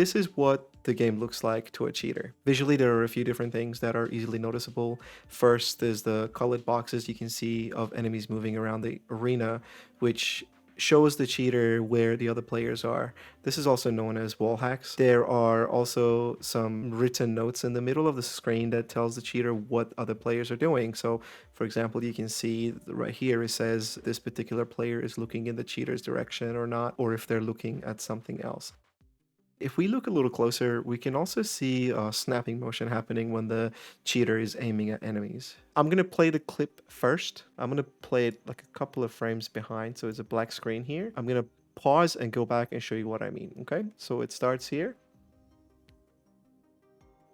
This is what the game looks like to a cheater. Visually, there are a few different things that are easily noticeable. First is the colored boxes you can see of enemies moving around the arena, which shows the cheater where the other players are. This is also known as wall hacks. There are also some written notes in the middle of the screen that tells the cheater what other players are doing. So for example, you can see right here, it says this particular player is looking in the cheater's direction or not, or if they're looking at something else. If we look a little closer, we can also see a snapping motion happening when the cheater is aiming at enemies. I'm going to play the clip first. I'm going to play it like a couple of frames behind, so it's a black screen here. I'm going to pause and go back and show you what I mean, okay? So it starts here.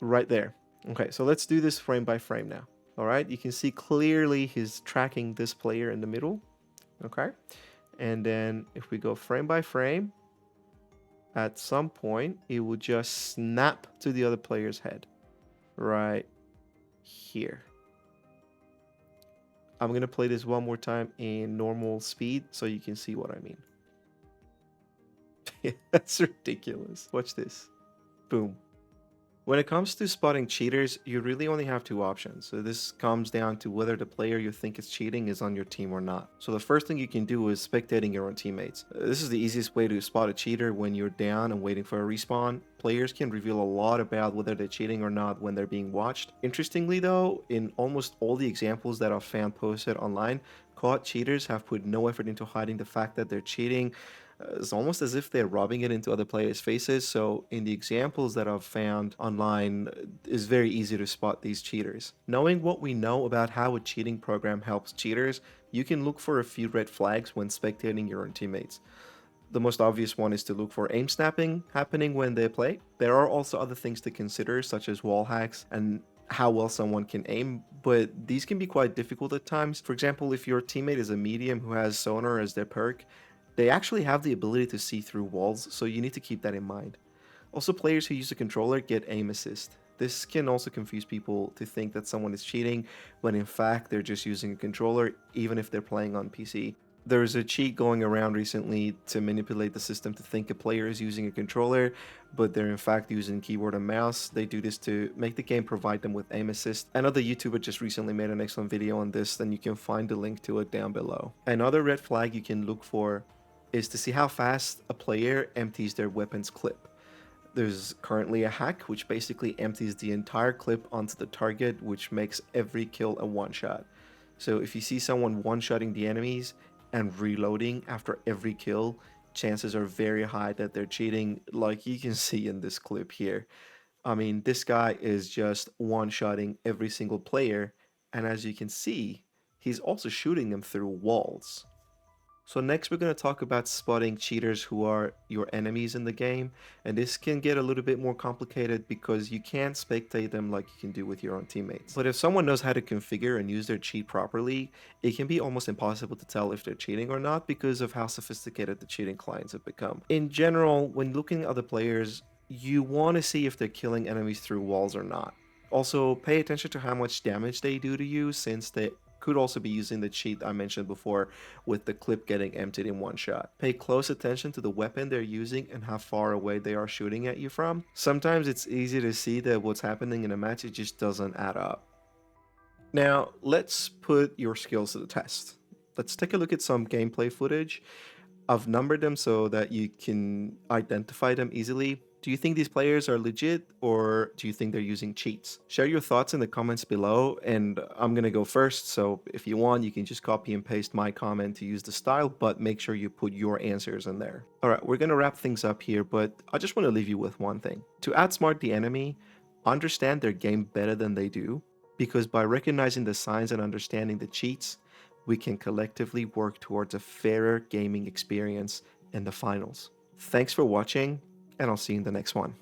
Right there. Okay, so let's do this frame by frame now. All right, you can see clearly he's tracking this player in the middle, okay? And then if we go frame by frame, at some point, it will just snap to the other player's head right here. I'm going to play this one more time in normal speed so you can see what I mean. That's ridiculous. Watch this. Boom. When it comes to spotting cheaters, you really only have two options. So this comes down to whether the player you think is cheating is on your team or not. So the first thing you can do is spectating your own teammates. This is the easiest way to spot a cheater when you're down and waiting for a respawn. Players can reveal a lot about whether they're cheating or not when they're being watched. Interestingly though, in almost all the examples that I've found posted online, caught cheaters have put no effort into hiding the fact that they're cheating. It's almost as if they're rubbing it into other players' faces. So in the examples that I've found online, it's very easy to spot these cheaters. Knowing what we know about how a cheating program helps cheaters, you can look for a few red flags when spectating your own teammates. The most obvious one is to look for aim snapping happening when they play. There are also other things to consider, such as wall hacks and how well someone can aim, but these can be quite difficult at times. For example, if your teammate is a medium who has sonar as their perk, they actually have the ability to see through walls, so you need to keep that in mind. Also, players who use a controller get aim assist. This can also confuse people to think that someone is cheating, when in fact they're just using a controller, even if they're playing on PC. There's a cheat going around recently to manipulate the system to think a player is using a controller, but they're in fact using keyboard and mouse. They do this to make the game provide them with aim assist. Another YouTuber just recently made an excellent video on this, and you can find the link to it down below. Another red flag you can look for is to see how fast a player empties their weapon's clip. There's currently a hack which basically empties the entire clip onto the target, which makes every kill a one-shot. So if you see someone one-shotting the enemies and reloading after every kill, chances are very high that they're cheating, like you can see in this clip here. I mean, this guy is just one-shotting every single player, and as you can see, he's also shooting them through walls. So next we're going to talk about spotting cheaters who are your enemies in the game, and this can get a little bit more complicated because you can't spectate them like you can do with your own teammates. But if someone knows how to configure and use their cheat properly, it can be almost impossible to tell if they're cheating or not because of how sophisticated the cheating clients have become. In general, when looking at other players, you want to see if they're killing enemies through walls or not. Also, pay attention to how much damage they do to you, since they could also be using the cheat I mentioned before with the clip getting emptied in one shot. Pay close attention to the weapon they're using and how far away they are shooting at you from. Sometimes it's easy to see that what's happening in a match, it just doesn't add up. Now, let's put your skills to the test. Let's take a look at some gameplay footage. I've numbered them so that you can identify them easily. Do you think these players are legit, or do you think they're using cheats? Share your thoughts in the comments below, and I'm gonna go first, so if you want, you can just copy and paste my comment to use the style, but make sure you put your answers in there. Alright, we're gonna wrap things up here, but I just want to leave you with one thing. To outsmart the enemy, understand their game better than they do, because by recognizing the signs and understanding the cheats, we can collectively work towards a fairer gaming experience in the finals. Thanks for watching, and I'll see you in the next one.